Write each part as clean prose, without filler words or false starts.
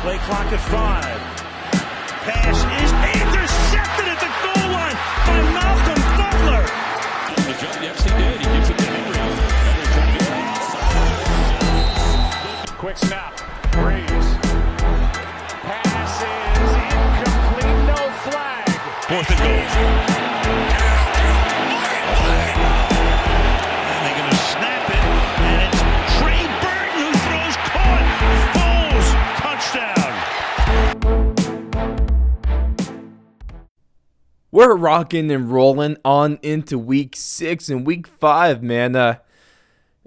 Play clock at 5. Pass is intercepted at the goal line by Malcolm Butler. Yes, he did. He gives it to Henry. Quick snap. Breeze. Pass is incomplete. No flag. 4th and goal. And they're going to snap it, and it's Trey Burton who throws caught. Touchdown. We're rocking and rolling on into week 6 and week 5, man.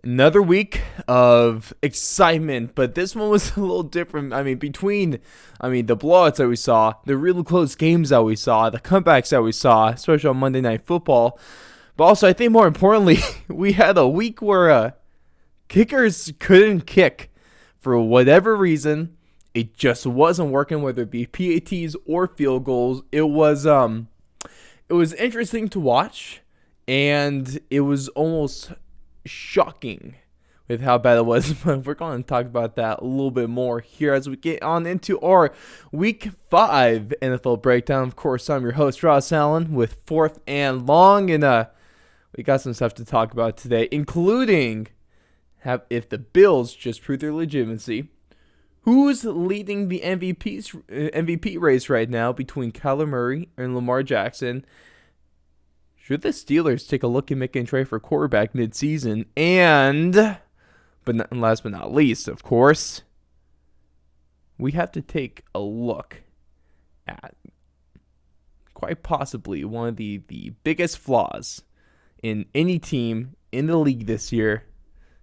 Another week of excitement, but this one was a little different. Between the blowouts that we saw, the really close games that we saw, the comebacks that we saw, especially on Monday Night Football. But also, I think more importantly, we had a week where kickers couldn't kick for whatever reason. It just wasn't working, whether it be PATs or field goals. It was interesting to watch, and it was almost shocking with how bad it was. But we're going to talk about that a little bit more here as we get on into our Week 5 NFL breakdown. Of course, I'm your host, Ross Allen, with 4th and Long, and we got some stuff to talk about today, including if the Bills just prove their legitimacy, who's leading the MVP race right now between Kyler Murray and Lamar Jackson. Should the Steelers take a look at making a trade for quarterback midseason? And, last but not least, of course, we have to take a look at quite possibly one of the biggest flaws in any team in the league this year.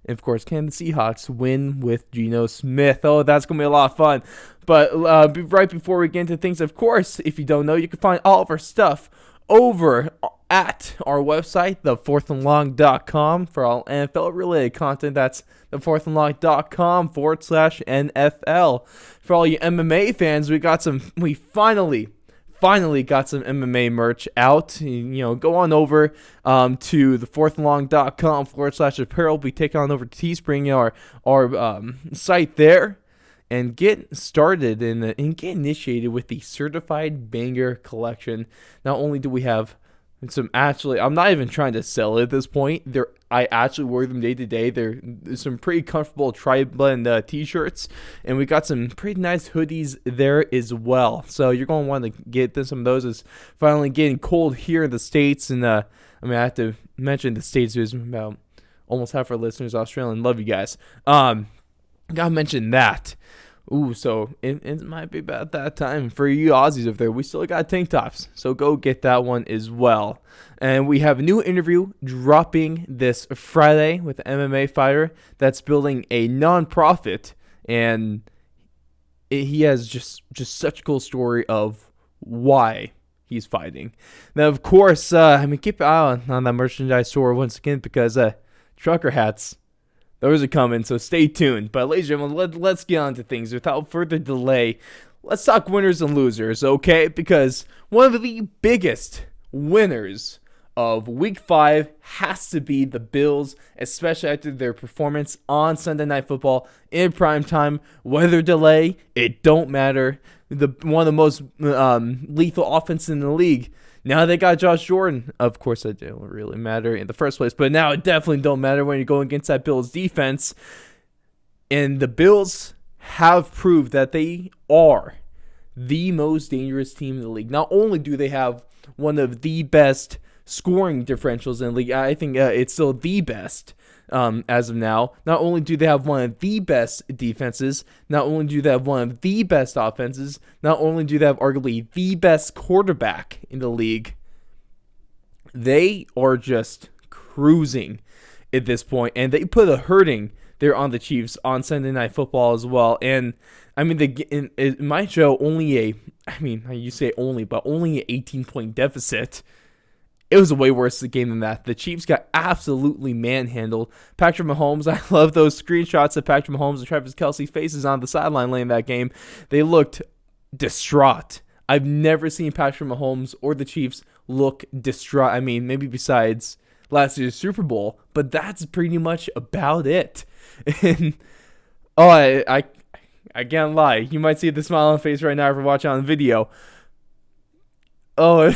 And, of course, can the Seahawks win with Geno Smith? Oh, that's going to be a lot of fun. But right before we get into things, of course, if you don't know, you can find all of our stuff over at our website, thefourthandlong.com, for all NFL-related content. That's thefourthandlong.com/NFL. For all you MMA fans, we finally got some MMA merch out. Go on over to thefourthandlong.com/apparel. We take on over to Teespring, our site there, and get started and get initiated with the Certified Banger Collection. Not only do we have some I'm not even trying to sell it at this point. I actually wear them day to day. There's some pretty comfortable tri-blend t-shirts, and we got some pretty nice hoodies there as well. So you're going to want to get some of those. It's finally getting cold here in the States, and I have to mention the States is about almost half our listeners Australian. Love you guys. Gotta mention that. Ooh, so it might be about that time for you Aussies up there. We still got tank tops, so go get that one as well. And we have a new interview dropping this Friday with an MMA fighter that's building a non-profit, and he has just such a cool story of why he's fighting. Now, of course, keep an eye on that merchandise store once again, because trucker hats, those are coming, so stay tuned. But ladies and gentlemen, let's get on to things. Without further delay, let's talk winners and losers, okay? Because one of the biggest winners of Week 5 has to be the Bills, especially after their performance on Sunday Night Football in primetime. Weather delay, it don't matter. One of the most lethal offenses in the league. Now they got Josh Jordan. Of course, that didn't really matter in the first place, but now it definitely don't matter when you're going against that Bills defense. And the Bills have proved that they are the most dangerous team in the league. Not only do they have one of the best scoring differentials in the league, I think it's still the best as of now. Not only do they have one of the best defenses, not only do they have one of the best offenses, not only do they have arguably the best quarterback in the league, they are just cruising at this point, and they put a hurting there on the Chiefs on Sunday Night Football as well. And it might show only you say only, but only an 18-point deficit. It was a way worse game than that. The Chiefs got absolutely manhandled. Patrick Mahomes, I love those screenshots of Patrick Mahomes and Travis Kelce's faces on the sideline late in that game. They looked distraught. I've never seen Patrick Mahomes or the Chiefs look distraught. Maybe besides last year's Super Bowl, but that's pretty much about it. And I I can't lie. You might see the smile on face right now if you're watching on video. Oh,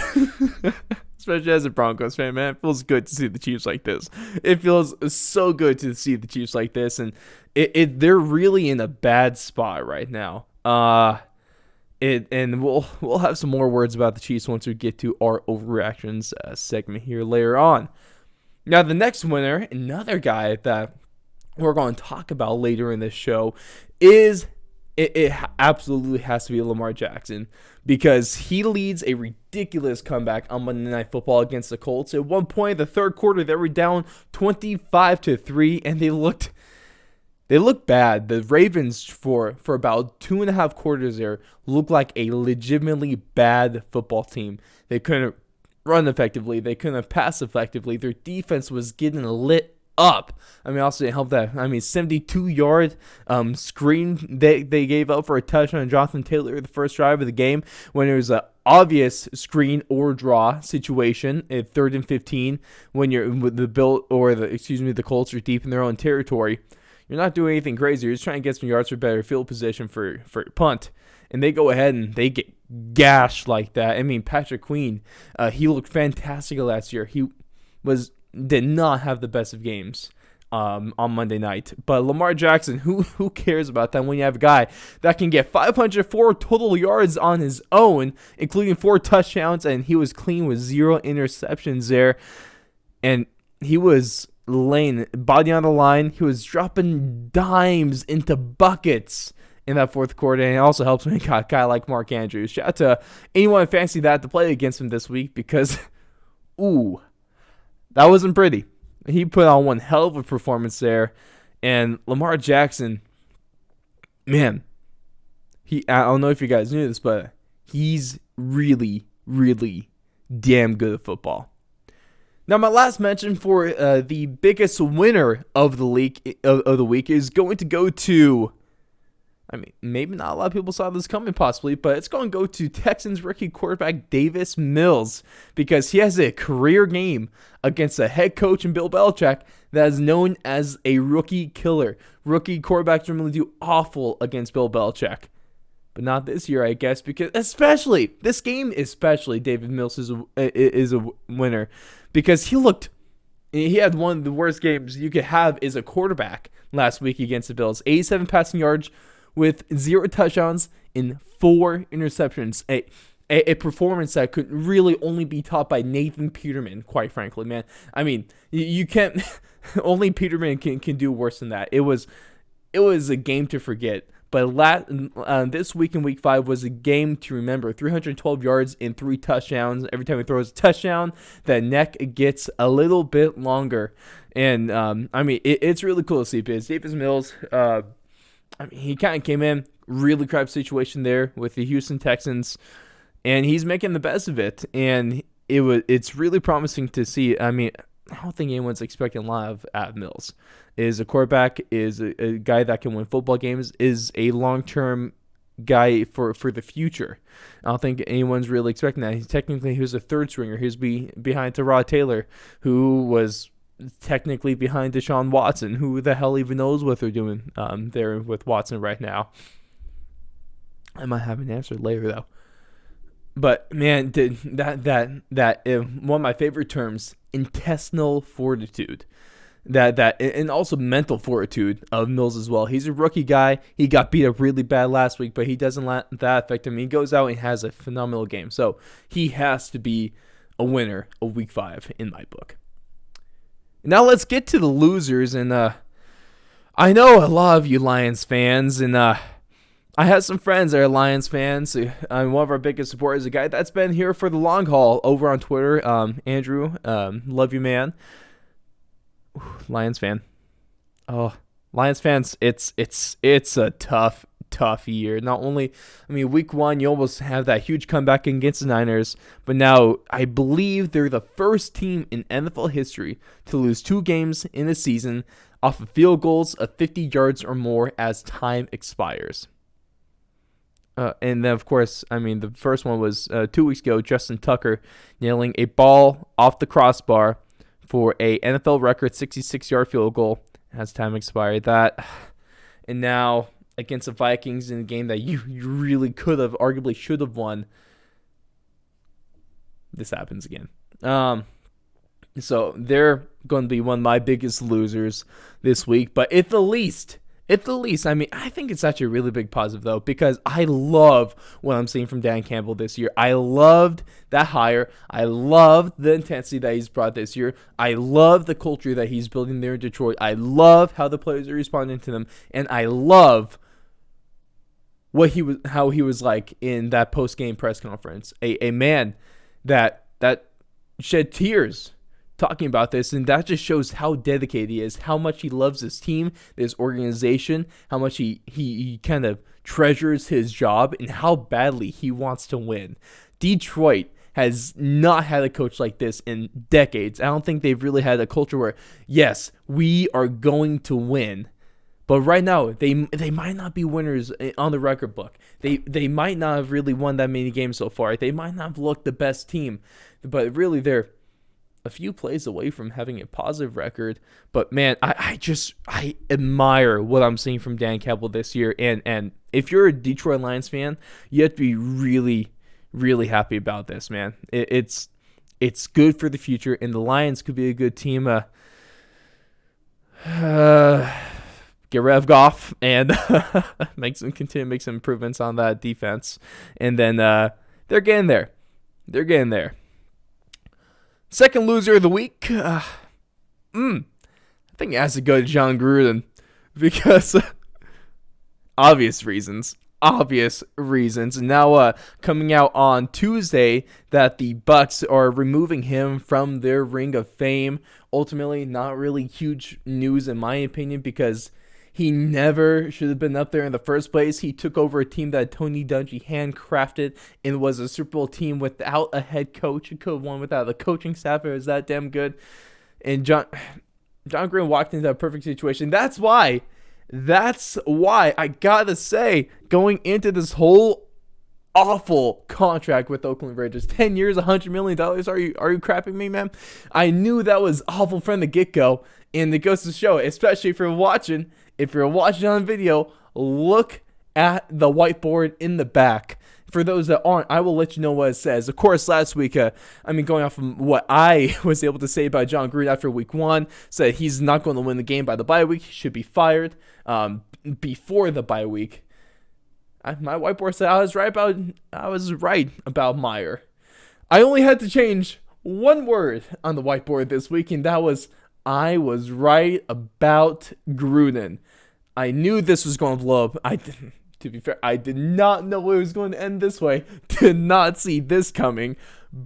especially as a Broncos fan, man, it feels good to see the Chiefs like this. It feels so good to see the Chiefs like this, and they're really in a bad spot right now. And we'll have some more words about the Chiefs once we get to our overreactions segment here later on. Now, the next winner, another guy that we're going to talk about later in this show, is it absolutely has to be Lamar Jackson, because he leads a ridiculous comeback on Monday Night Football against the Colts. At one point in the third quarter, they were down 25-3, and they looked bad. The Ravens, for about 2.5 quarters there, looked like a legitimately bad football team. They couldn't run effectively. They couldn't pass effectively. Their defense was getting lit up. I mean, also it helped that. 72-yard screen they gave up for a touchdown on Jonathan Taylor the first drive of the game, when it was an obvious screen or draw situation at 3rd and 15 when you're with the Colts are deep in their own territory. You're not doing anything crazy. You're just trying to get some yards for better field position for punt. And they go ahead and they get gashed like that. I mean, Patrick Queen, he looked fantastic last year. He did not have the best of games on Monday night. But Lamar Jackson, who cares about that when you have a guy that can get 504 total yards on his own, including 4 touchdowns, and he was clean with 0 interceptions there. And he was laying body on the line. He was dropping dimes into buckets in that fourth quarter, and it also helps when he got a guy like Mark Andrews. Shout out to anyone who fancied that to play against him this week, because, that wasn't pretty. He put on one hell of a performance there, and Lamar Jackson, man, I don't know if you guys knew this, but he's really, really damn good at football. Now, my last mention for the biggest winner of the week is going to go to, maybe not a lot of people saw this coming possibly, but it's going to go to Texans rookie quarterback Davis Mills, because he has a career game against a head coach in Bill Belichick that is known as a rookie killer. Rookie quarterbacks normally do awful against Bill Belichick, but not this year, I guess, because this game, David Mills is a winner, because he had one of the worst games you could have as a quarterback last week against the Bills. 87 passing yards with 0 touchdowns and 4 interceptions. A performance that could really only be topped by Nathan Peterman, quite frankly, man. I mean, you can't only Peterman can do worse than that. It was a game to forget. But this week in Week 5 was a game to remember. 312 yards and 3 touchdowns. Every time he throws a touchdown, that neck gets a little bit longer. And, it's really cool to see, because Davis Mills, he kind of came in, really crap situation there with the Houston Texans, and he's making the best of it. And it's really promising to see. I don't think anyone's expecting a lot of Mills. Is a quarterback, is a guy that can win football games, is a long-term guy for the future. I don't think anyone's really expecting that. He was a third stringer. He was behind Tyrod Taylor, who was technically behind Deshaun Watson. Who the hell even knows what they're doing there with Watson right now? I might have an answer later, though. But, man, that one of my favorite terms, intestinal fortitude. That and also mental fortitude of Mills as well. He's a rookie guy. He got beat up really bad last week, but he doesn't let that affect him. He goes out and has a phenomenal game. So he has to be a winner of Week 5 in my book. Now let's get to the losers. And I know a lot of you Lions fans, and I have some friends that are Lions fans. One of our biggest supporters is a guy that's been here for the long haul over on Twitter. Andrew, love you, man. Lions fan. Oh, Lions fans, it's a tough year. Not only, Week 1, you almost have that huge comeback against the Niners, but now I believe they're the first team in NFL history to lose 2 games in a season off of field goals of 50 yards or more as time expires. And then, of course, the first one was 2 weeks ago, Justin Tucker nailing a ball off the crossbar for a NFL record 66-yard field goal as time expired. And now against the Vikings in a game that you really could have, arguably should have won. This happens again. So they're going to be one of my biggest losers this week. But at the least, I mean, I think it's actually a really big positive, though, because I love what I'm seeing from Dan Campbell this year. I loved that hire. I loved the intensity that he's brought this year. I love the culture that he's building there in Detroit. I love how the players are responding to them. And I love how he was like in that post-game press conference. A man that shed tears talking about this, and that just shows how dedicated he is, how much he loves his team, this organization, how much he kind of treasures his job, and how badly he wants to win. Detroit has not had a coach like this in decades. I don't think they've really had a culture where, yes, we are going to win. But right now, they might not be winners on the record book. They might not have really won that many games so far. They might not have looked the best team. But really, they're a few plays away from having a positive record. But man, I admire what I'm seeing from Dan Campbell this year. And if you're a Detroit Lions fan, you have to be really, really happy about this, man. It's good for the future, and the Lions could be a good team. Get rid of Goff and continue to make some improvements on that defense. And then they're getting there. Second loser of the week, I think it has to go to Jon Gruden because obvious reasons. And now coming out on Tuesday that the Bucs are removing him from their Ring of Fame. Ultimately, not really huge news in my opinion because he never should have been up there in the first place. He took over a team that Tony Dungy handcrafted and was a Super Bowl team without a head coach. It could have won without a coaching staff. It was that damn good. And Jon Gruden walked into a perfect situation. That's why I gotta say, going into this whole awful contract with Oakland Raiders, 10 years, $100 million. Are you crapping me, man? I knew that was awful from the get-go, and it goes to show, especially if you're watching on video, look at the whiteboard in the back. For those that aren't, I will let you know what it says. Of course, last week, going off from what I was able to say about Jon Gruden after week 1, said he's not going to win the game by the bye week. He should be fired before the bye week. My whiteboard said I was right about Meyer. I only had to change one word on the whiteboard this week, and that was I was right about Gruden. I knew this was going to blow up. To be fair, I did not know it was going to end this way. Did not see this coming.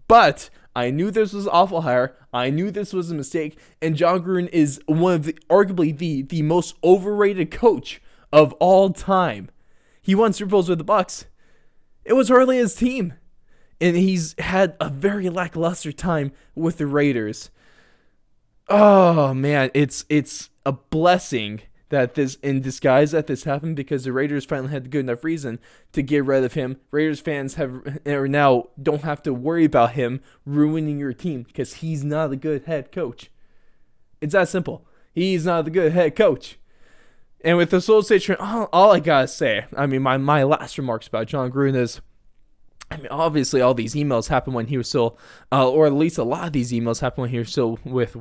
But I knew this was an awful hire. I knew this was a mistake. And Jon Gruden is one of arguably the most overrated coach of all time. He won Super Bowls with the Bucs. It was hardly his team. And he's had a very lackluster time with the Raiders. Oh, man, it's a blessing that this in disguise that this happened because the Raiders finally had a good enough reason to get rid of him. Raiders fans now don't have to worry about him ruining your team because he's not a good head coach. It's that simple. He's not a good head coach. And with this whole situation, all I gotta say, my last remarks about Jon Gruden is, obviously all these emails happened when he was still, or at least a lot of these emails happened when he was still with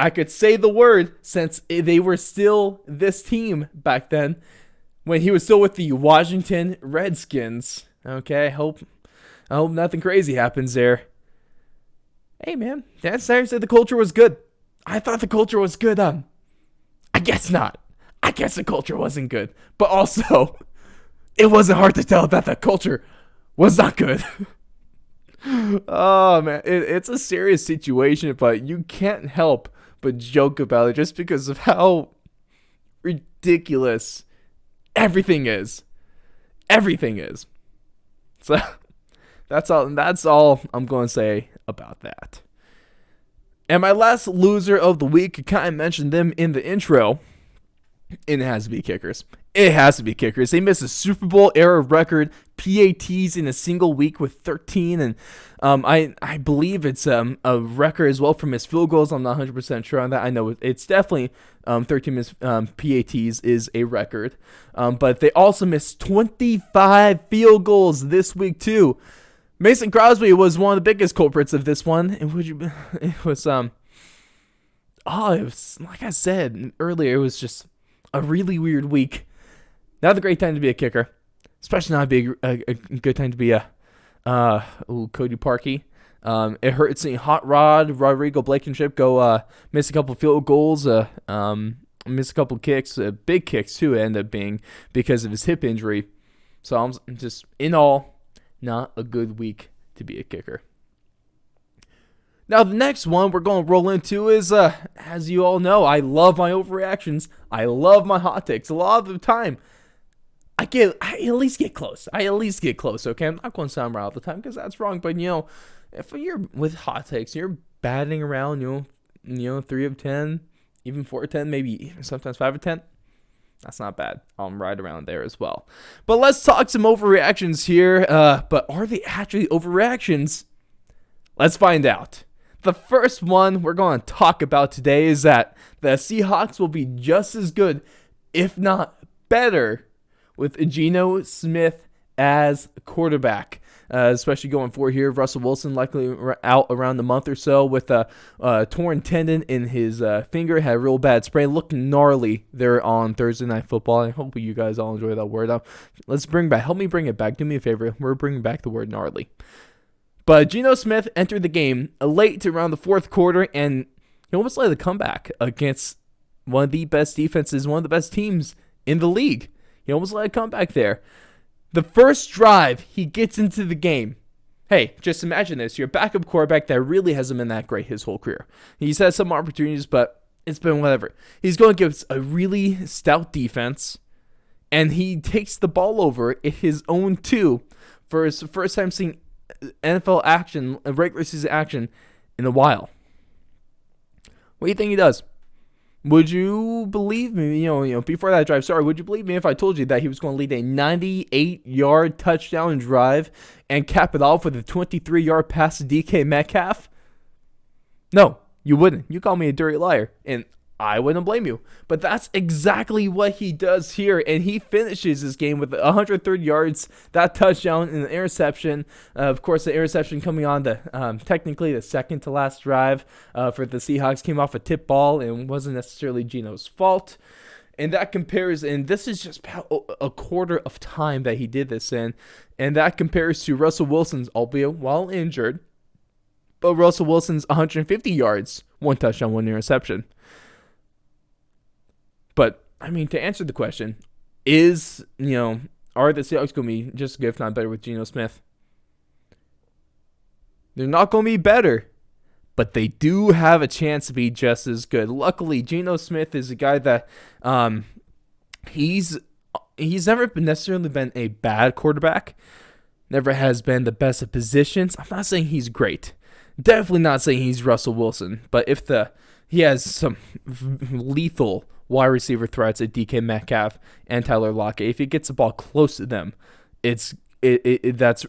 I could say the word since they were still this team back then, when he was still with the Washington Redskins. Okay, I hope nothing crazy happens there. Hey man, Dan Snyder said the culture was good. I thought the culture was good. I guess not. I guess the culture wasn't good, but also it wasn't hard to tell that the culture was not good. Oh man, it's a serious situation, but you can't help but joke about it just because of how ridiculous everything is. So that's all I'm going to say about that. And my last loser of the week, I kind of mentioned them in the intro, and it has to be kickers. It has to be kickers. They missed a Super Bowl era record PATs in a single week with 13, and I believe it's a record as well for missed field goals. I'm not 100% sure on that. I know it's definitely 13 missed PATs is a record, but they also missed 25 field goals this week too. Mason Crosby was one of the biggest culprits of this one. It was like I said earlier, it was just a really weird week. Not a great time to be a kicker, especially not a good time to be a Cody Parkey. It hurts seeing Hot Rod, Rodrigo Blankenship go miss a couple field goals, miss a couple kicks, big kicks too, end up being because of his hip injury. So I'm just, in all, not a good week to be a kicker. Now, the next one we're going to roll into is, as you all know, I love my overreactions. I love my hot takes. A lot of the time, I at least get close. Okay? I'm not going to sound right all the time because that's wrong. But, if you're with hot takes, you're batting around, 3 of 10, even 4 of 10, maybe sometimes 5 of 10. That's not bad. I'm right around there as well. But let's talk some overreactions here. But are they actually overreactions? Let's find out. The first one we're going to talk about today is that the Seahawks will be just as good, if not better, with Geno Smith as quarterback. Especially going forward here, Russell Wilson likely out around a month or so with a torn tendon in his finger. Had a real bad sprain. Looked gnarly there on Thursday Night Football. I hope you guys all enjoy that word. Help me bring it back. Do me a favor. We're bringing back the word gnarly. But Geno Smith entered the game late to around the fourth quarter, and he almost led a comeback against one of the best defenses, one of the best teams in the league. He almost led a comeback there. The first drive, he gets into the game. Hey, just imagine this. You're a backup quarterback that really hasn't been that great his whole career. He's had some opportunities, but it's been whatever. He's going to give us a really stout defense, and he takes the ball over at his own 2 for his first time seeing NFL action, regular season action in a while. What do you think he does? Would you believe me, before that drive started, would you believe me if I told you that he was going to lead a 98-yard touchdown drive and cap it off with a 23-yard pass to DK Metcalf? No, you wouldn't. You call me a dirty liar, and I wouldn't blame you. But that's exactly what he does here, and he finishes his game with 130 yards, that touchdown, and an interception. Of course, the interception coming on technically the second to last drive for the Seahawks came off a tip ball and wasn't necessarily Geno's fault. And that compares, and this is just about a quarter of time that he did this in, and that compares to Russell Wilson's, albeit while injured, but Russell Wilson's 150 yards, 1 touchdown, 1 interception. But, to answer the question, are the Seahawks going to be just as good, if not better, with Geno Smith? They're not going to be better, but they do have a chance to be just as good. Luckily, Geno Smith is a guy that he's never necessarily been a bad quarterback, never has been the best of positions. I'm not saying he's great. Definitely not saying he's Russell Wilson, but he has some lethal wide receiver threats at DK Metcalf and Tyler Lockett. If he gets the ball close to them, that's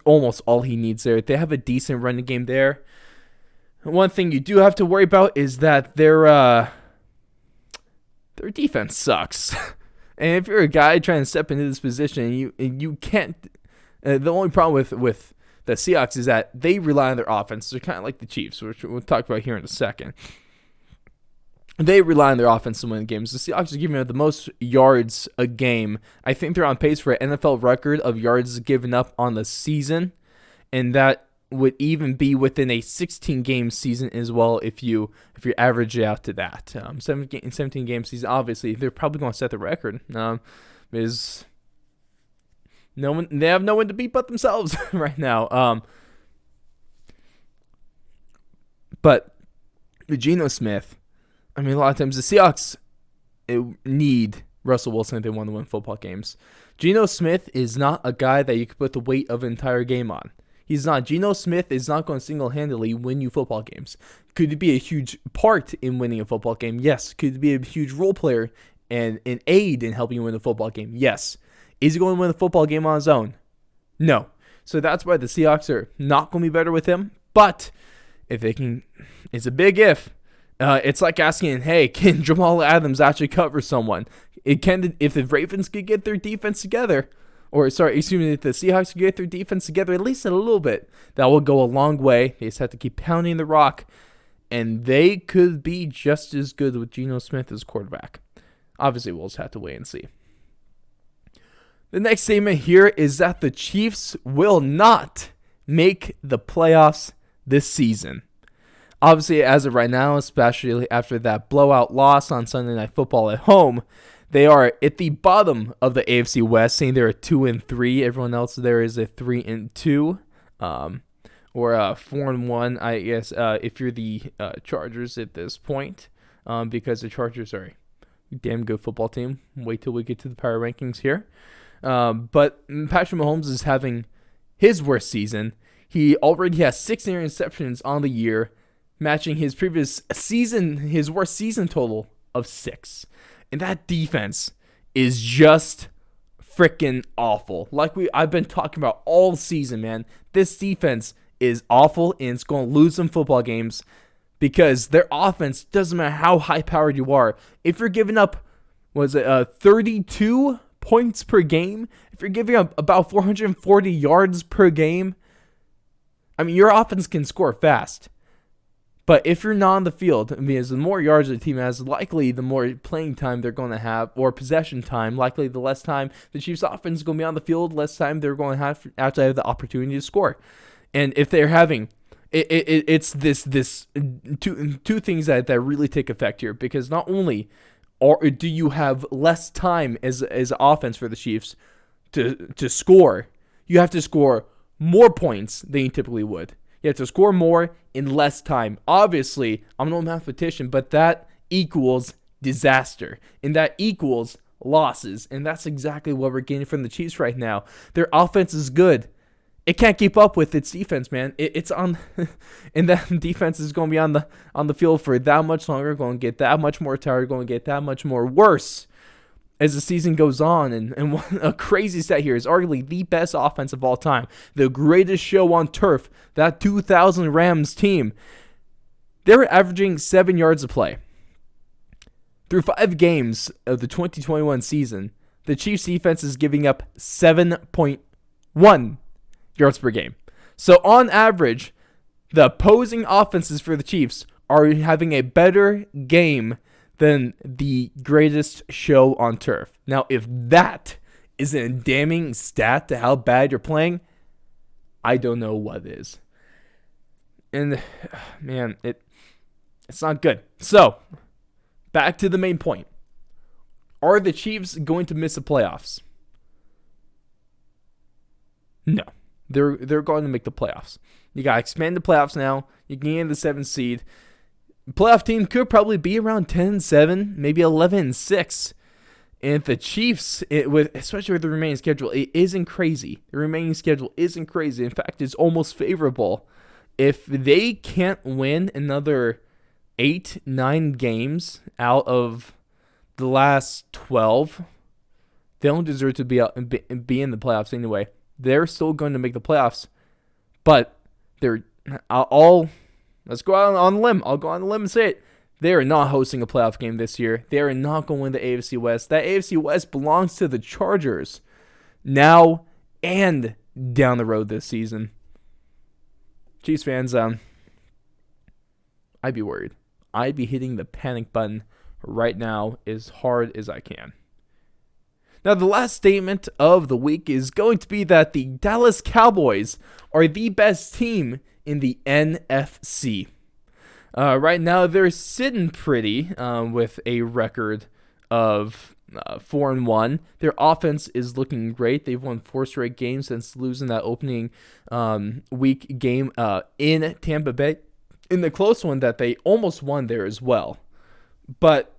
almost all he needs there. They have a decent running game there. One thing you do have to worry about is that their defense sucks. And if you're a guy trying to step into this position, you can't. The only problem with the Seahawks is that they rely on their offense. They're kind of like the Chiefs, which we'll talk about here in a second. They rely on their offense to win games. The Seahawks are giving up the most yards a game. I think they're on pace for an NFL record of yards given up on the season, and that would even be within a 16-game season as well if you average it out to that. 17-game season, obviously, they're probably going to set the record. Because they have no one to beat but themselves right now. But Geno Smith, a lot of times the Seahawks need Russell Wilson if they want to win football games. Geno Smith is not a guy that you could put the weight of an entire game on. He's not. Geno Smith is not going to single-handedly win you football games. Could he be a huge part in winning a football game? Yes. Could he be a huge role player and an aid in helping you win the football game. Yes. Is he going to win the football game on his own? No. So that's why the Seahawks are not going to be better with him. But if they can, it's a big if. It's like asking, hey, can Jamal Adams actually cover someone? If the Ravens could get their defense together, if the Seahawks could get their defense together at least a little bit, that will go a long way. They just have to keep pounding the rock, and they could be just as good with Geno Smith as quarterback. Obviously, we'll just have to wait and see. The next statement here is that the Chiefs will not make the playoffs this season. Obviously, as of right now, especially after that blowout loss on Sunday Night Football at home, they are at the bottom of the AFC West, saying they're a 2-3. Everyone else there is a 3-2, or a 4-1, I guess, if you're the Chargers at this point, because the Chargers are a damn good football team. Wait till we get to the power rankings here. But Patrick Mahomes is having his worst season. He already has 6 interceptions on the year, matching his previous season, his worst season total of 6. And that defense is just freaking awful. Like I've been talking about all season, man. This defense is awful, and it's going to lose some football games because their offense, doesn't matter how high-powered you are, if you're giving up, 32 points per game, if you're giving up about 440 yards per game, I mean, your offense can score fast. But if you're not on the field, because the more yards the team has, likely the more playing time they're going to have, or possession time, likely the less time the Chiefs' offense is going to be on the field, less time they're going to have actually have the opportunity to score. And if they're having, it's this two things that really take effect here, because not only do you have less time as offense for the Chiefs to score, you have to score more points than you typically would. You have to score more in less time. Obviously, I'm no mathematician, but that equals disaster. And that equals losses. And that's exactly what we're getting from the Chiefs right now. Their offense is good. It can't keep up with its defense, man. It's on, and that defense is going to be on the field for that much longer, going to get that much more tired, going to get that much more worse as the season goes on. And a crazy stat here is arguably the best offense of all time, the greatest show on turf, that 2000 Rams team. They were averaging 7 yards a play. Through 5 games of the 2021 season, the Chiefs defense is giving up 7.1 yards per game. So on average, the opposing offenses for the Chiefs are having a better game than the greatest show on turf. Now, if that is a damning stat to how bad you're playing, I don't know what is. And, man, it's not good. So, back to the main point. Are the Chiefs going to miss the playoffs? No. They're going to make the playoffs. You got to expand the playoffs now. You can get the 7th seed. Playoff team could probably be around 10-7, maybe 11-6. And the Chiefs, especially with the remaining schedule, it isn't crazy. The remaining schedule isn't crazy. In fact, it's almost favorable. If they can't win another 8-9 games out of the last 12, they don't deserve to be in the playoffs anyway. They're still going to make the playoffs, but let's go out on a limb. I'll go on a limb and say it. They are not hosting a playoff game this year. They are not going to win the AFC West. That AFC West belongs to the Chargers now and down the road this season. Chiefs fans, I'd be worried. I'd be hitting the panic button right now as hard as I can. Now, the last statement of the week is going to be that the Dallas Cowboys are the best team in the NFC. Right now, they're sitting pretty with a record of 4-1. Their offense is looking great. They've won 4 straight games since losing that opening week game in Tampa Bay, in the close one that they almost won there as well. But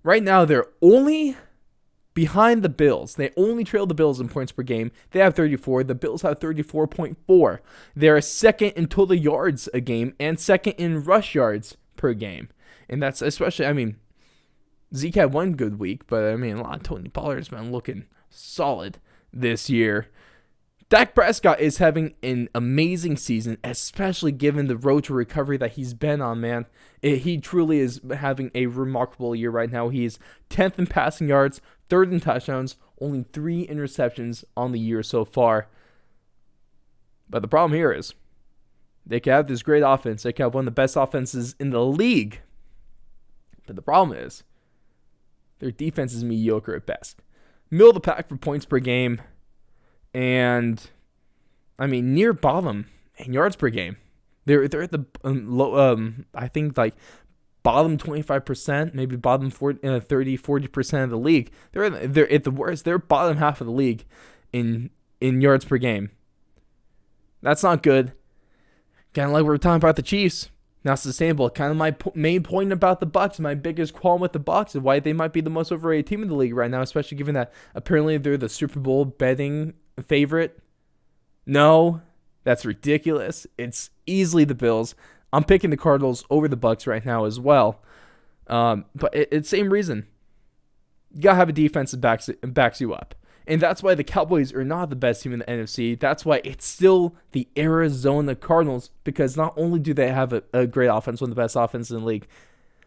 right now, they're only behind the Bills. They only trail the Bills in points per game. They have 34. The Bills have 34.4. They're second in total yards a game and second in rush yards per game. And that's especially, Zeke had one good week, but I mean, Tony Pollard's been looking solid this year. Dak Prescott is having an amazing season, especially given the road to recovery that he's been on, man. He truly is having a remarkable year right now. He is 10th in passing yards, 3rd in touchdowns, only 3 interceptions on the year so far. But the problem here is they can have this great offense. They can have one of the best offenses in the league. But the problem is their defense is mediocre at best. Middle of the pack for points per game. And, I mean, near bottom in yards per game. They're at the low, I think, like, bottom 25%, maybe bottom 40% of the league. They're at the worst. They're bottom half of the league in yards per game. That's not good. Kind of like we were talking about the Chiefs. Not sustainable. Kind of my main point about the Bucs, my biggest qualm with the Bucs, and why they might be the most overrated team in the league right now, especially given that apparently they're the Super Bowl betting favorite. No, that's ridiculous. It's easily the Bills. I'm picking the Cardinals over the Bucs right now as well. But it's the same reason. You gotta have a defense that backs you up. And that's why the Cowboys are not the best team in the NFC. That's why it's still the Arizona Cardinals, because not only do they have a great offense, one of the best offenses in the league,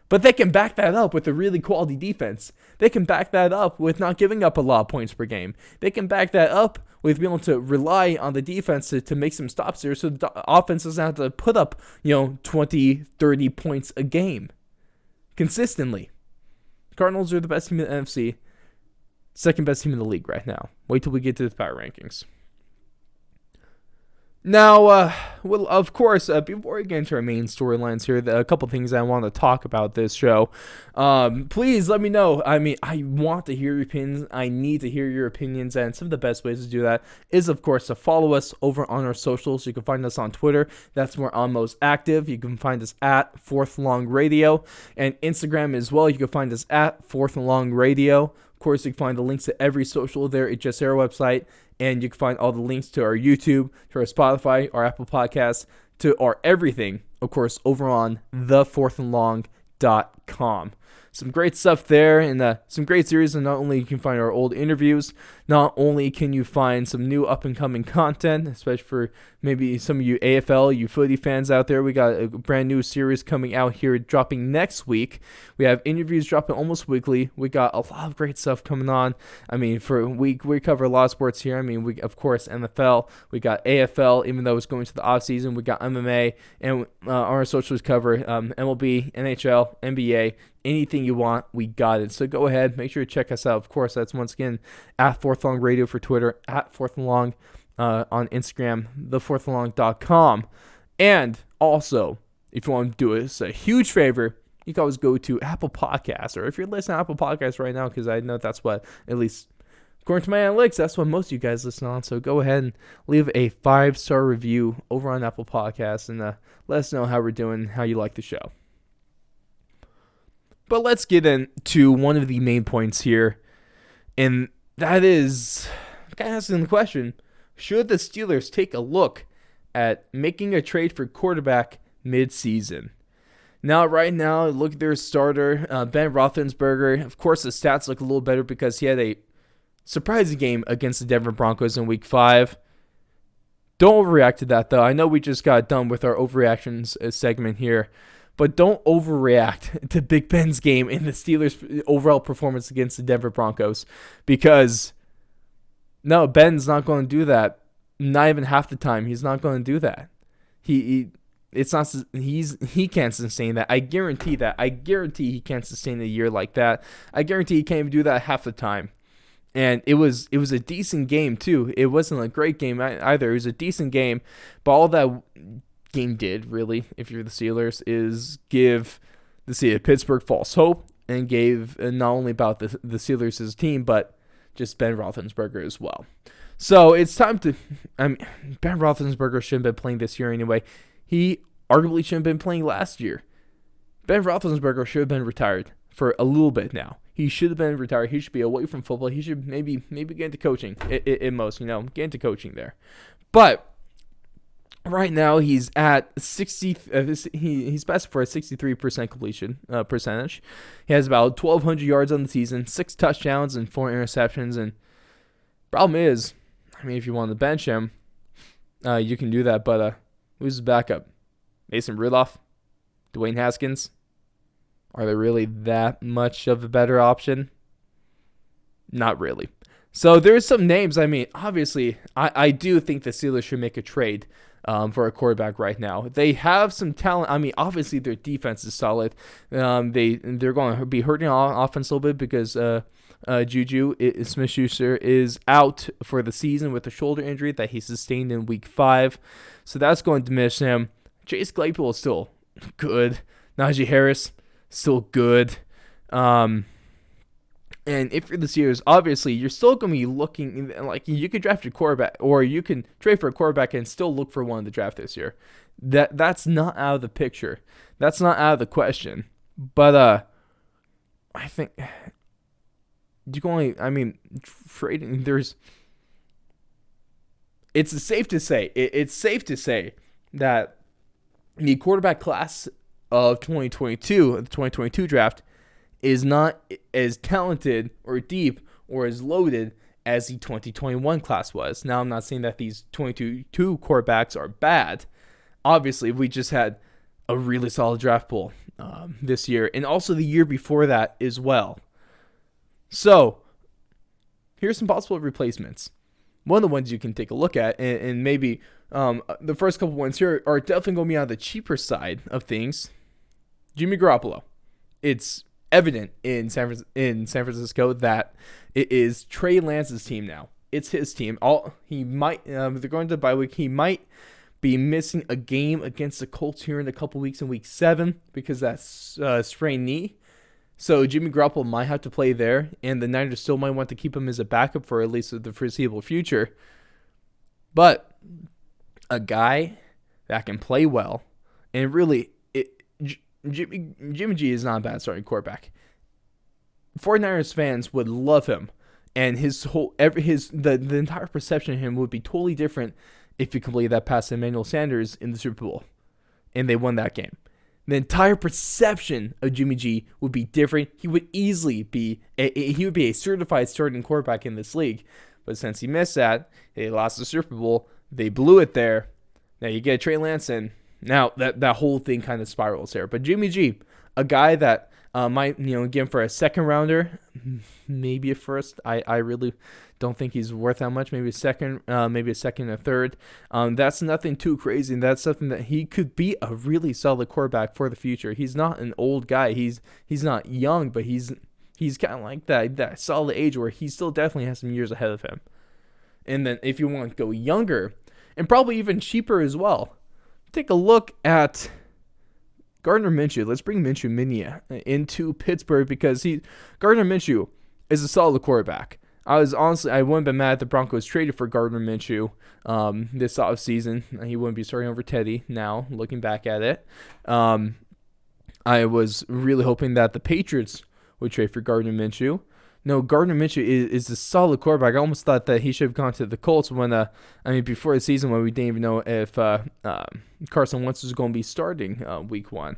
but they can back that up with a really quality defense. They can back that up with not giving up a lot of points per game. They can back that up with being able to rely on the defense to make some stops there, so the offense doesn't have to put up, 20, 30 points a game consistently. Cardinals are the best team in the NFC. Second best team in the league right now. Wait till we get to the power rankings. Now, well, of course, before we get into our main storylines here, a couple things I want to talk about this show. Please let me know. I mean, I want to hear your opinions. I need to hear your opinions, and some of the best ways to do that is, of course, to follow us over on our socials. You can find us on Twitter. That's where I'm most active. You can find us at Fourth Long Radio, and Instagram as well. You can find us at Fourth Long Radio. Of course, you can find the links to every social there at just our website. And you can find all the links to our YouTube, to our Spotify, our Apple Podcasts, to our everything, of course, over on thefourthandlong.com. Some great stuff there, and some great series. And not only you can find our old interviews, not only can you find some new up-and-coming content, especially for maybe some of you AFL, you footy fans out there. We got a brand new series coming out here, dropping next week. We have interviews dropping almost weekly. We got a lot of great stuff coming on. I mean, we cover a lot of sports here. I mean, we, of course, NFL. We got AFL, even though it's going to the off season. We got MMA, and our socials cover MLB, NHL, NBA. Anything you want, we got it. So go ahead, make sure to check us out. Of course, that's once again at Fourth Long Radio for Twitter, at Fourth Long on Instagram, thefourthandlong.com. And also, if you want to do us a huge favor, you can always go to Apple Podcasts, or if you're listening to Apple Podcasts right now, because I know that's what, at least according to my analytics, that's what most of you guys listen on. So go ahead and leave a 5-star review over on Apple Podcasts, and let us know how we're doing, how you like the show. But let's get into one of the main points here, and that is kind of asking the question, should the Steelers take a look at making a trade for quarterback mid-season? Now, right now, look at their starter, Ben Roethlisberger. Of course, the stats look a little better because he had a surprising game against the Denver Broncos in Week 5. Don't overreact to that, though. I know we just got done with our overreactions segment here. But don't overreact to Big Ben's game in the Steelers' overall performance against the Denver Broncos, because no, Ben's not going to do that. Not even half the time. He's not going to do that. He can't sustain that. I guarantee that. I guarantee he can't sustain a year like that. I guarantee he can't even do that half the time. And it was a decent game too. It wasn't a great game either. It was a decent game, but all that game did, really, if you're the Steelers, is give the city of Pittsburgh false hope, and gave not only about the Steelers' team, but just Ben Roethlisberger as well. So it's time to, Ben Roethlisberger shouldn't have been playing this year anyway. He arguably shouldn't have been playing last year. Ben Roethlisberger should have been retired for a little bit now. He should have been retired. He should be away from football. He should maybe get into coaching at most, get into coaching there. But Right now, he's at 60. He's best for a 63% completion percentage. He has about 1,200 yards on the season, 6 touchdowns and 4 interceptions. And problem is, I mean, if you want to bench him, you can do that. But who's his backup? Mason Rudolph, Dwayne Haskins. Are they really that much of a better option? Not really. So there's some names. I mean, obviously, I do think the Steelers should make a trade for a quarterback right now. They have some talent. I mean, obviously their defense is solid. They're going to be hurting offense a little bit because Juju Smith-Schuster is out for the season with a shoulder injury that he sustained in Week 5. So that's going to diminish him. Chase Claypool is still good. Najee Harris, still good. And if you're the Steelers, obviously, you're still going to be looking, like, you could draft your quarterback, or you can trade for a quarterback and still look for one in the draft this year. That's not out of the picture. That's not out of the question. But I think you can only, I mean, trading, it's safe to say that the quarterback class of 2022, the 2022 draft, is not as talented or deep or as loaded as the 2021 class was. Now, I'm not saying that these 22 quarterbacks are bad. Obviously, we just had a really solid draft pool this year, and also the year before that as well. So, here's some possible replacements. One of the ones you can take a look at, and maybe the first couple ones here are definitely going to be on the cheaper side of things. Jimmy Garoppolo. It's evident in San Francisco that it is Trey Lance's team now. It's his team. They're going to bye week. He might be missing a game against the Colts here in a couple weeks in Week 7 because that's sprained knee. So Jimmy Garoppolo might have to play there, and the Niners still might want to keep him as a backup for at least the foreseeable future. But a guy that can play well, and really, Jimmy G is not a bad starting quarterback. 49ers fans would love him, and the entire perception of him would be totally different if he completed that pass to Emmanuel Sanders in the Super Bowl, and they won that game. The entire perception of Jimmy G would be different. He would easily be a certified starting quarterback in this league. But since he missed that, they lost the Super Bowl. They blew it there. Now you get Trey Lance in. Now that whole thing kind of spirals there. But Jimmy G, a guy that might, again, for a second rounder, maybe a first. I really don't think he's worth that much. Maybe a second and a third. That's nothing too crazy. And that's something that he could be a really solid quarterback for the future. He's not an old guy. He's not young, but he's kind of like that solid age where he still definitely has some years ahead of him. And then if you want to go younger, and probably even cheaper as well, take a look at Gardner Minshew. Let's bring Minshew Mania into Pittsburgh because Gardner Minshew is a solid quarterback. I wouldn't have been mad if the Broncos traded for Gardner Minshew this offseason. He wouldn't be starting over Teddy now, looking back at it. I was really hoping that the Patriots would trade for Gardner Minshew. No, Gardner Minshew is a solid quarterback. I almost thought that he should have gone to the Colts before the season when we didn't even know if Carson Wentz was going to be starting Week 1.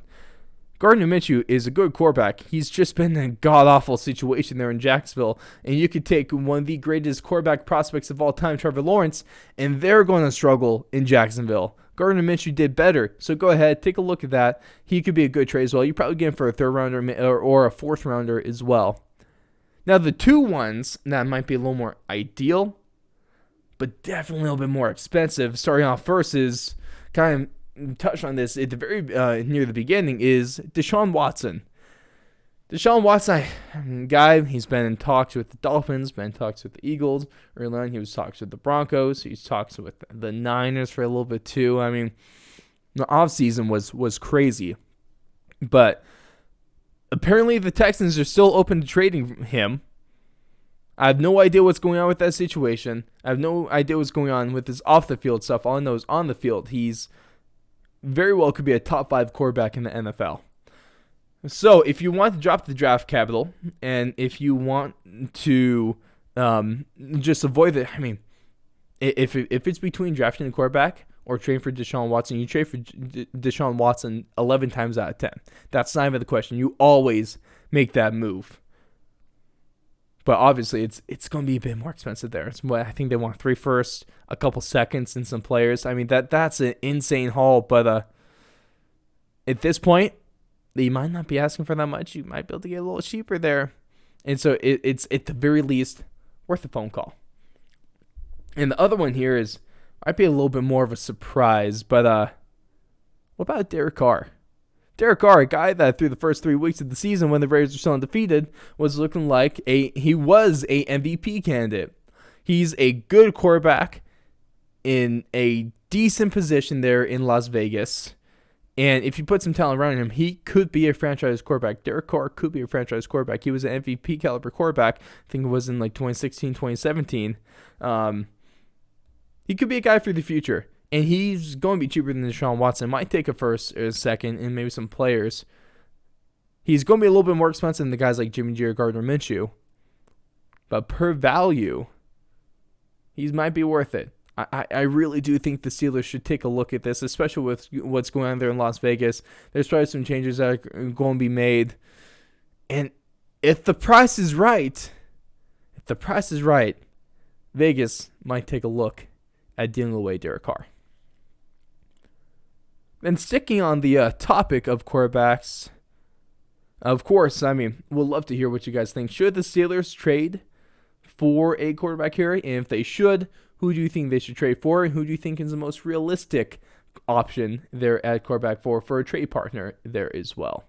Gardner Minshew is a good quarterback. He's just been in a god-awful situation there in Jacksonville, and you could take one of the greatest quarterback prospects of all time, Trevor Lawrence, and they're going to struggle in Jacksonville. Gardner Minshew did better, so go ahead, take a look at that. He could be a good trade as well. You probably get him for a third-rounder or a fourth-rounder as well. Now, the two ones that might be a little more ideal, but definitely a little bit more expensive, starting off first is kind of touched on this at the very near the beginning, is Deshaun Watson. Deshaun Watson, he's been in talks with the Dolphins, been in talks with the Eagles. Early on, he was talks with the Broncos. He's talks with the Niners for a little bit too. I mean, the offseason was crazy. But apparently the Texans are still open to trading him. I have no idea what's going on with that situation. I have no idea what's going on with his off-the-field stuff. All I know is on the field, he's very well could be a top 5 quarterback in the NFL. So if you want to drop the draft capital, and if you want to just avoid it, I mean, if it's between drafting a quarterback or trade for Deshaun Watson, you trade for Deshaun Watson 11 times out of 10. That's not even the question. You always make that move. But obviously, it's going to be a bit more expensive there. I think they want 3 firsts, a couple seconds, and some players. I mean, that's an insane haul. But at this point, you might not be asking for that much. You might be able to get a little cheaper there. And so it's at the very least worth a phone call. And the other one here might be a little bit more of a surprise. But what about Derek Carr? Derek Carr, a guy that through the first 3 weeks of the season when the Raiders were still undefeated, was looking like he was a MVP candidate. He's a good quarterback in a decent position there in Las Vegas. And if you put some talent around him, he could be a franchise quarterback. Derek Carr could be a franchise quarterback. He was an MVP caliber quarterback. I think it was in like 2016, 2017. He could be a guy for the future. And he's going to be cheaper than Deshaun Watson. Might take a first or a second and maybe some players. He's going to be a little bit more expensive than the guys like Jimmy G or Gardner Minshew. But per value, he might be worth it. I really do think the Steelers should take a look at this, especially with what's going on there in Las Vegas. There's probably some changes that are going to be made. And if the price is right, Vegas might take a look at dealing away Derek Carr. And sticking on the topic of quarterbacks, of course, I mean, we'll love to hear what you guys think. Should the Steelers trade for a quarterback here? And if they should, who do you think they should trade for? And who do you think is the most realistic option there at quarterback for a trade partner there as well?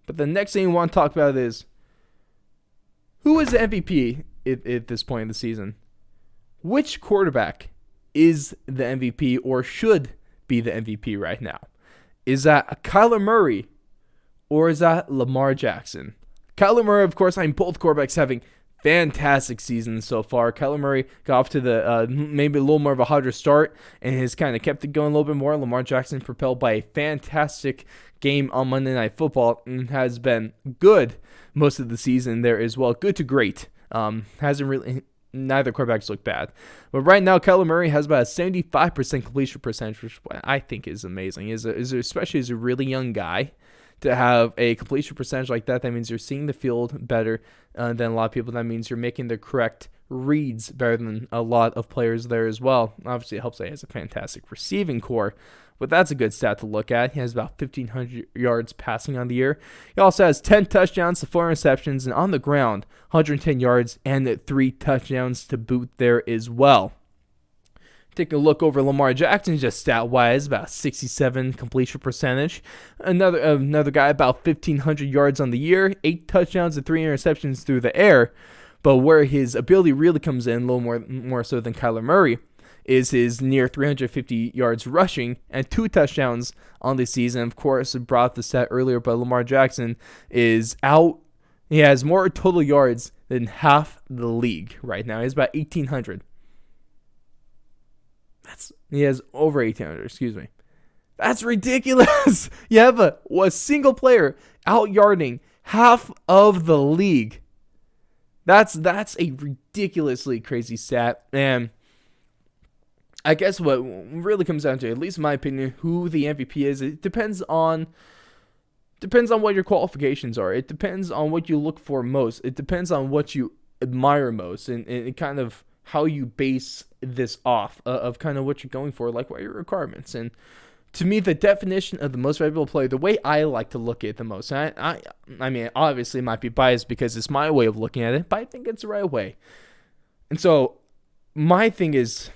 But the next thing we want to talk about is, who is the MVP at this point in the season? Which quarterback is the MVP or should be the MVP right now? Is that Kyler Murray or is that Lamar Jackson? Kyler Murray, of course, both quarterbacks having fantastic seasons so far. Kyler Murray got off to the maybe a little more of a hotter start and has kind of kept it going a little bit more. Lamar Jackson, propelled by a fantastic game on Monday Night Football, and has been good most of the season there as well. Good to great. Neither quarterbacks look bad. But right now, Kyler Murray has about a 75% completion percentage, which I think is amazing. Especially as a really young guy, to have a completion percentage like that. That means you're seeing the field better than a lot of people. That means you're making the correct reads better than a lot of players there as well. Obviously, it helps that he has a fantastic receiving core, but that's a good stat to look at. He has about 1,500 yards passing on the year. He also has 10 touchdowns to 4 interceptions, and on the ground, 110 yards and 3 touchdowns to boot there as well. Taking a look over Lamar Jackson, just stat-wise, about 67 completion percentage. Another guy, about 1,500 yards on the year, 8 touchdowns and 3 interceptions through the air. But where his ability really comes in, a little more so than Kyler Murray, is his near 350 yards rushing and 2 touchdowns on the season. Of course, I brought the stat earlier, but Lamar Jackson is out. He has more total yards than half the league right now. He has about 1,800. He has over 1,800, excuse me. That's ridiculous. You have a single player out-yarding half of the league. That's a ridiculously crazy stat. And I guess what really comes down to, at least in my opinion, who the MVP is, it depends on what your qualifications are. It depends on what you look for most. It depends on what you admire most, and kind of how you base this off of kind of what you're going for, like what are your requirements. And to me, the definition of the most valuable player, the way I like to look at it the most, and I mean, obviously it might be biased because it's my way of looking at it, but I think it's the right way. And so my thing is,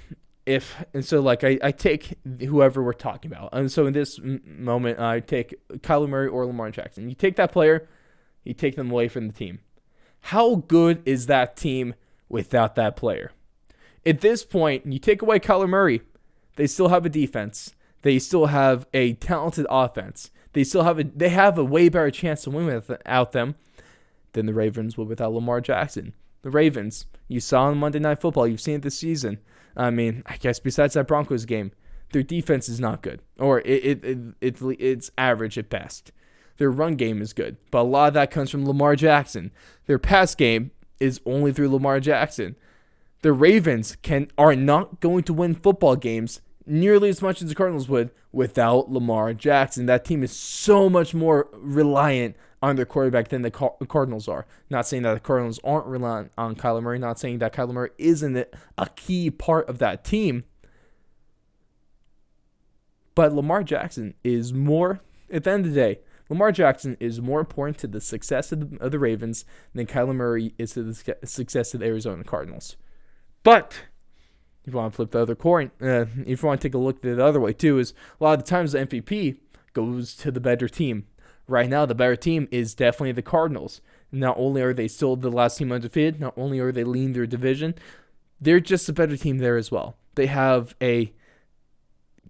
I take whoever we're talking about. And so in this moment, I take Kyler Murray or Lamar Jackson. You take that player, you take them away from the team. How good is that team without that player? At this point, you take away Kyler Murray, they still have a defense. They still have a talented offense. They have a way better chance to win without them than the Ravens would without Lamar Jackson. The Ravens, you saw on Monday Night Football, you've seen it this season. I mean, I guess besides that Broncos game, their defense is not good, or it's average at best. Their run game is good, but a lot of that comes from Lamar Jackson. Their pass game is only through Lamar Jackson. The Ravens are not going to win football games nearly as much as the Cardinals would without Lamar Jackson. That team is so much more reliant on their quarterback than the Cardinals are. Not saying that the Cardinals aren't reliant on Kyler Murray. Not saying that Kyler Murray isn't a key part of that team. But Lamar Jackson is more, at the end of the day, Lamar Jackson is more important to the success of the Ravens than Kyler Murray is to the success of the Arizona Cardinals. But if you want to flip the other coin, if you want to take a look at it the other way too, is a lot of the times the MVP goes to the better team. Right now, the better team is definitely the Cardinals. Not only are they still the last team undefeated, not only are they leading their division, they're just a better team there as well. They have a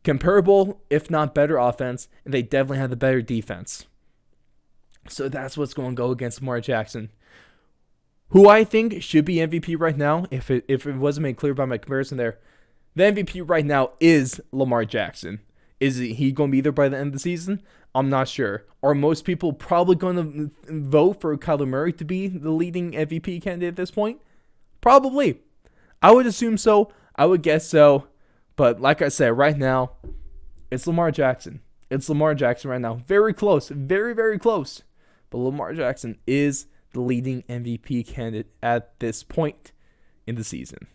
comparable, if not better, offense, and they definitely have the better defense. So that's what's going to go against Lamar Jackson, who I think should be MVP right now. If it wasn't made clear by my comparison there, the MVP right now is Lamar Jackson. Is he going to be there by the end of the season? I'm not sure. Are most people probably going to vote for Kyler Murray to be the leading MVP candidate at this point? Probably. I would assume so. I would guess so. But like I said, right now, it's Lamar Jackson. It's Lamar Jackson right now. Very close. Very, very close. But Lamar Jackson is the leading MVP candidate at this point in the season.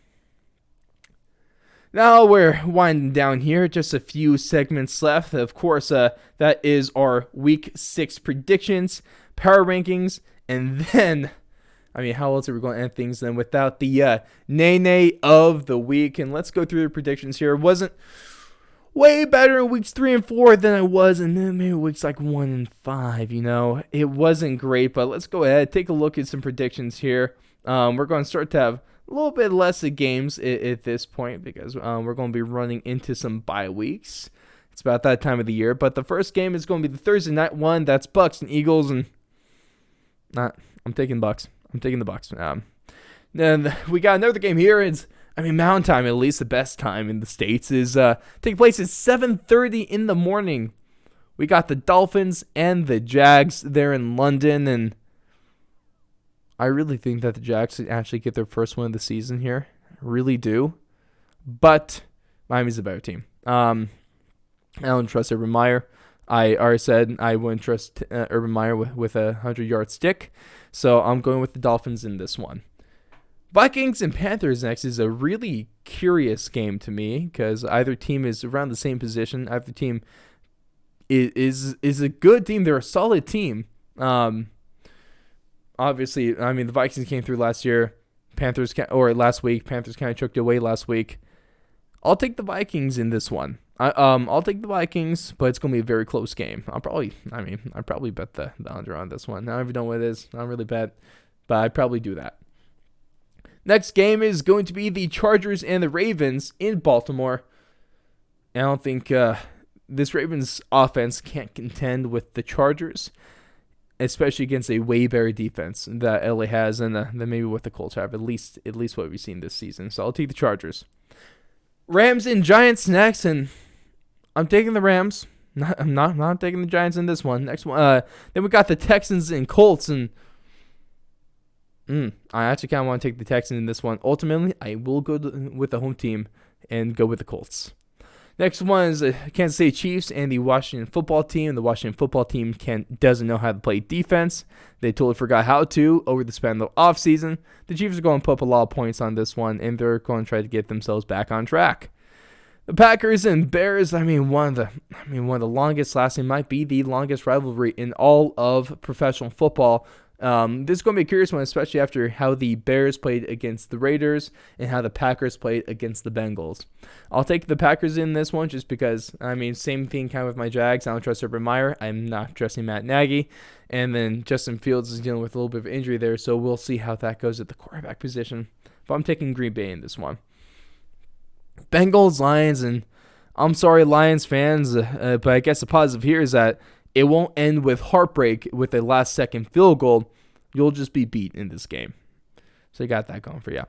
Now we're winding down here. Just a few segments left. Of course, that is our Week 6 predictions, power rankings, and then, how else are we going to end things then without the nay of the week? And let's go through the predictions here. It wasn't way better in weeks 3 and 4 than I was in maybe weeks like 1 and 5, It wasn't great, but let's go ahead, take a look at some predictions here. We're going to start to have a little bit less of games at this point because we're going to be running into some bye weeks. It's about that time of the year. But the first game is going to be the Thursday night one. That's Bucks and Eagles, and I'm taking Bucks. I'm taking the Bucks. Then we got another game here. It's Mountain Time, at least the best time in the States, is taking place at 7:30 in the morning. We got the Dolphins and the Jags there in London, and I really think that the Jags actually get their first win of the season here. I really do. But Miami's a better team. I don't trust Urban Meyer. I already said I wouldn't trust Urban Meyer with a 100-yard stick. So I'm going with the Dolphins in this one. Vikings and Panthers next is a really curious game to me because either team is around the same position. Either team is a good team. They're a solid team. Obviously, the Vikings came through last year. Last week. Panthers kind of choked away last week. I'll take the Vikings in this one. I'll take the Vikings, but it's going to be a very close game. I'd probably bet the under on this one. I don't even know what it is. I don't really bet, but I'd probably do that. Next game is going to be the Chargers and the Ravens in Baltimore. I don't think this Ravens offense can't contend with the Chargers, especially against a way better defense that LA has, and then maybe what the Colts have, at least what we've seen this season. So I'll take the Chargers. Rams and Giants next, and I'm taking the Rams. I'm not taking the Giants in this one. Next one, then we got the Texans and Colts, and I actually kind of want to take the Texans in this one. Ultimately, I will go with the home team and go with the Colts. Next one is the Kansas City Chiefs and the Washington football team. The Washington football team doesn't know how to play defense. They totally forgot how to over the span of the offseason. The Chiefs are going to put up a lot of points on this one, and they're going to try to get themselves back on track. The Packers and Bears, one of the longest lasting, might be the longest rivalry in all of professional football. This is going to be a curious one, especially after how the Bears played against the Raiders and how the Packers played against the Bengals. I'll take the Packers in this one just because, same thing kind of with my Jags. I don't trust Urban Meyer. I'm not trusting Matt Nagy. And then Justin Fields is dealing with a little bit of injury there, so we'll see how that goes at the quarterback position. But I'm taking Green Bay in this one. Bengals, Lions, and I'm sorry, Lions fans, but I guess the positive here is that it won't end with heartbreak with a last-second field goal. You'll just be beat in this game. So you got that going for you.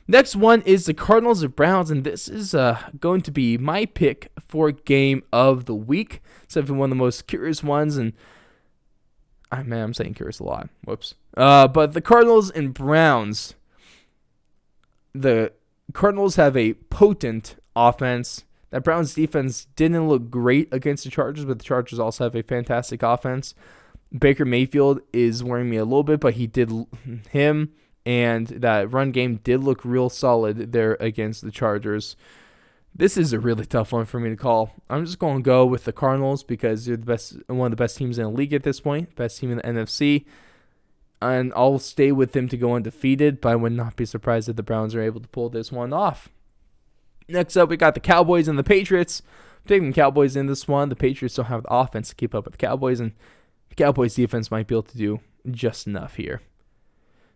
Next one is the Cardinals and Browns, and this is going to be my pick for game of the week. It's definitely one of the most curious ones, and I'm saying curious a lot. Whoops. But the Cardinals and Browns, the Cardinals have a potent offense. That Browns defense didn't look great against the Chargers, but the Chargers also have a fantastic offense. Baker Mayfield is worrying me a little bit, but him and that run game did look real solid there against the Chargers. This is a really tough one for me to call. I'm just going to go with the Cardinals because they're one of the best teams in the league at this point, best team in the NFC. And I'll stay with them to go undefeated, but I would not be surprised if the Browns are able to pull this one off. Next up, we got the Cowboys and the Patriots. I'm taking the Cowboys in this one. The Patriots don't have the offense to keep up with the Cowboys, and the Cowboys defense might be able to do just enough here.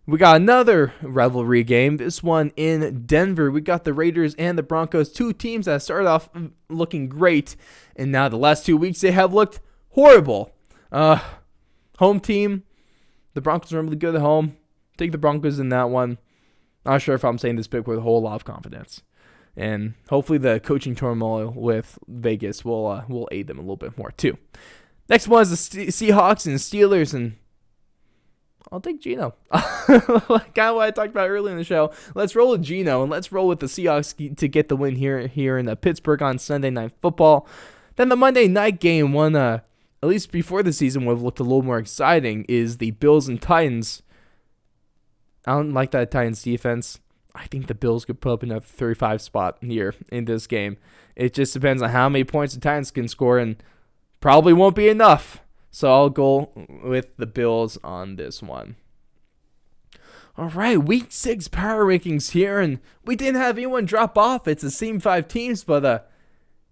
We got another rivalry game, this one in Denver. We got the Raiders and the Broncos, two teams that started off looking great, and now the last 2 weeks they have looked horrible. Home team, the Broncos are really good at home. Take the Broncos in that one. Not sure if I'm saying this pick with a whole lot of confidence. And hopefully the coaching turmoil with Vegas will aid them a little bit more too. Next one is the Seahawks and Steelers, and I'll take Geno. Kind of what I talked about earlier in the show. Let's roll with Geno, and let's roll with the Seahawks to get the win here in Pittsburgh on Sunday Night Football. Then the Monday night game, one at least before the season would have looked a little more exciting, is the Bills and Titans. I don't like that Titans defense. I think the Bills could put up another 35 spot here in this game. It just depends on how many points the Titans can score, and probably won't be enough. So I'll go with the Bills on this one. All right, Week 6 power rankings here, and we didn't have anyone drop off. It's the same 5 teams, but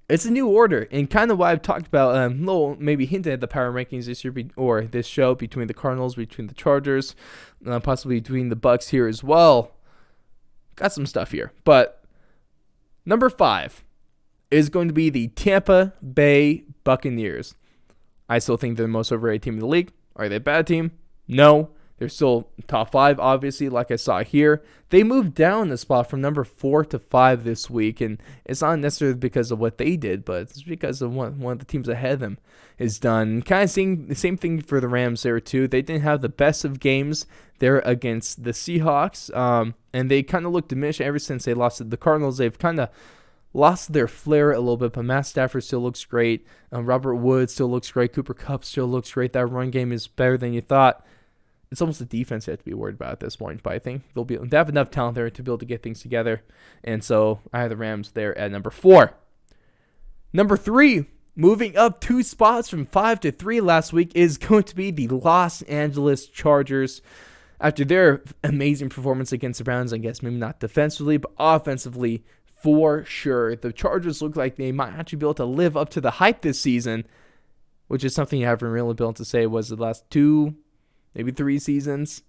it's a new order, and kind of what I've talked about, little maybe hinted at the power rankings this year or this show between the Cardinals, between the Chargers, possibly between the Bucks here as well. Got some stuff here, but number 5 is going to be the Tampa Bay Buccaneers. I still think they're the most overrated team in the league. Are they a bad team? No. They're still top 5, obviously, like I saw here. They moved down the spot from number 4 to 5 this week, and it's not necessarily because of what they did, but it's because of one of the teams ahead of them is done. Kind of seeing the same thing for the Rams there, too. They didn't have the best of games there against the Seahawks, and they kind of looked diminished ever since they lost to the Cardinals. They've kind of lost their flair a little bit, but Matt Stafford still looks great. Robert Woods still looks great. Cooper Kupp still looks great. That run game is better than you thought. It's almost the defense you have to be worried about at this point, but I think they have enough talent there to be able to get things together, and so I have the Rams there at number 4. Number 3, moving up 2 spots from 5 to 3 last week, is going to be the Los Angeles Chargers. After their amazing performance against the Browns, I guess maybe not defensively, but offensively, for sure. The Chargers look like they might actually be able to live up to the hype this season, which is something you haven't really been able to say was the last 2, maybe 3 seasons.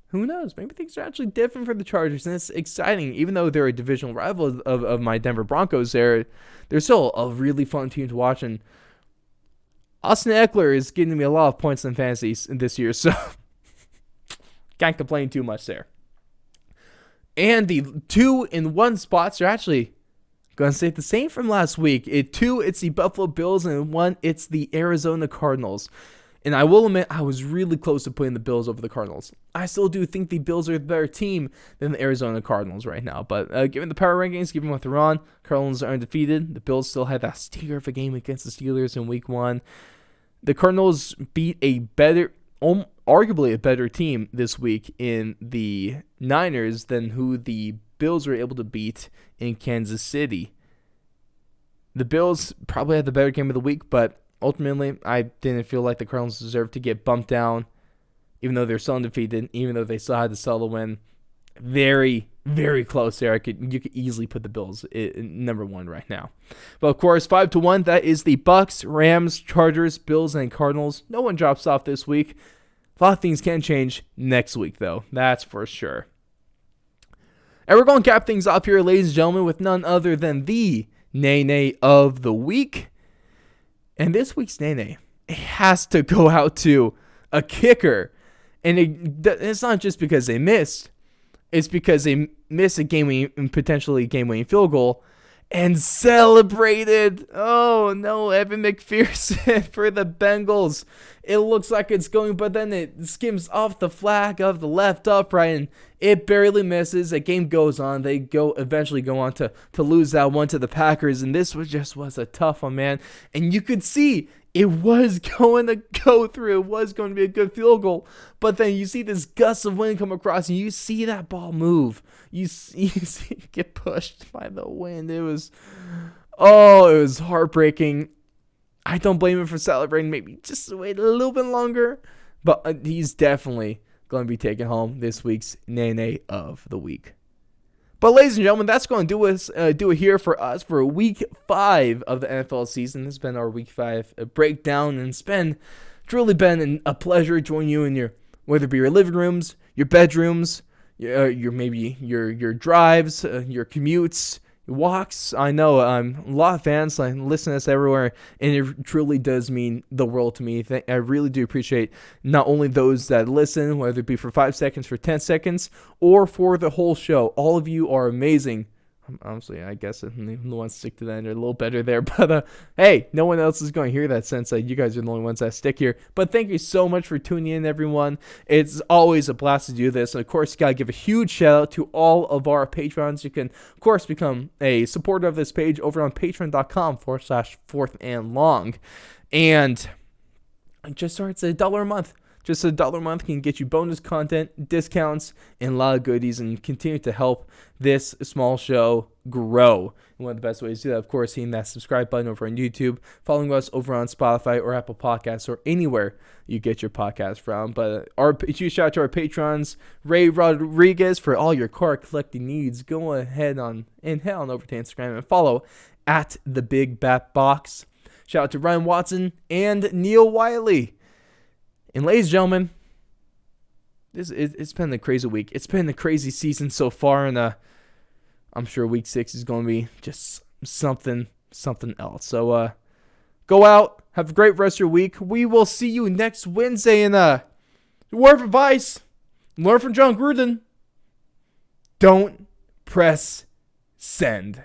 Who knows? Maybe things are actually different for the Chargers, and it's exciting. Even though they're a divisional rival of my Denver Broncos, they're still a really fun team to watch, and Austin Eckler is getting me a lot of points in fantasy this year, so can't complain too much there. And the 2 and 1 spots are actually going to stay the same from last week. 2, it's the Buffalo Bills, and 1, it's the Arizona Cardinals. And I will admit, I was really close to putting the Bills over the Cardinals. I still do think the Bills are the better team than the Arizona Cardinals right now. But given the power rankings, given what they're on, Cardinals are undefeated. The Bills still had that steer of a game against the Steelers in Week 1. The Cardinals beat arguably a better team this week in the Niners than who the Bills were able to beat in Kansas City. The Bills probably had the better game of the week, but ultimately, I didn't feel like the Cardinals deserved to get bumped down, even though they're still undefeated, even though they still had to sell the win. Very, very close there. You could easily put the Bills in number 1 right now. But of course, 5 to 1, that is the Bucks, Rams, Chargers, Bills, and Cardinals. No one drops off this week. A lot of things can change next week, though. That's for sure. And we're going to cap things off here, ladies and gentlemen, with none other than the Nay of the week. And this week's Nay it has to go out to a kicker. And it's not just because they missed. It's because they missed a potentially game-winning field goal. and celebrated. Oh no, Evan McPherson for the Bengals. It looks like it's going, but then it skims off the flag of the left upright and it barely misses. A game goes on. They eventually go on to lose that one to the Packers, and this was a tough one, man. And you could see it was going to go through. It was going to be a good field goal. But then you see this gust of wind come across, and you see that ball move. You see it get pushed by the wind. It was heartbreaking. I don't blame him for celebrating. Maybe just wait a little bit longer. But he's definitely going to be taking home this week's Nene of the Week. But ladies and gentlemen, that's going to do it here for us for week 5 of the NFL season. This has been our week 5 breakdown, and it's truly been a pleasure joining you in whether it be your living rooms, your bedrooms, your drives, your commutes, walks. I know a lot of fans listen to us everywhere, and it truly does mean the world to me. I really do appreciate not only those that listen, whether it be for 5 seconds, for 10 seconds, or for the whole show. All of you are amazing. Honestly, I guess the ones stick to that are a little better there. But hey, no one else is going to hear that since you guys are the only ones that stick here. But thank you so much for tuning in, everyone. It's always a blast to do this. And of course, got to give a huge shout out to all of our patrons. You can, of course, become a supporter of this page over on patreon.com/4thandlong. And it just starts at $1 a month. Just $1 a month can get you bonus content, discounts, and a lot of goodies, and continue to help this small show grow. And one of the best ways to do that, of course, hitting that subscribe button over on YouTube, following us over on Spotify or Apple Podcasts or anywhere you get your podcast from. But huge shout out to our patrons, Ray Rodriguez, for all your car collecting needs. Go ahead and head on over to Instagram and follow at the Big Bat Box. Shout out to Ryan Watson and Neil Wiley. And ladies and gentlemen, it's been a crazy week. It's been a crazy season so far, and I'm sure week 6 is going to be just something else. So go out, have a great rest of your week. We will see you next Wednesday. And word of advice, learn from Jon Gruden. Don't press send.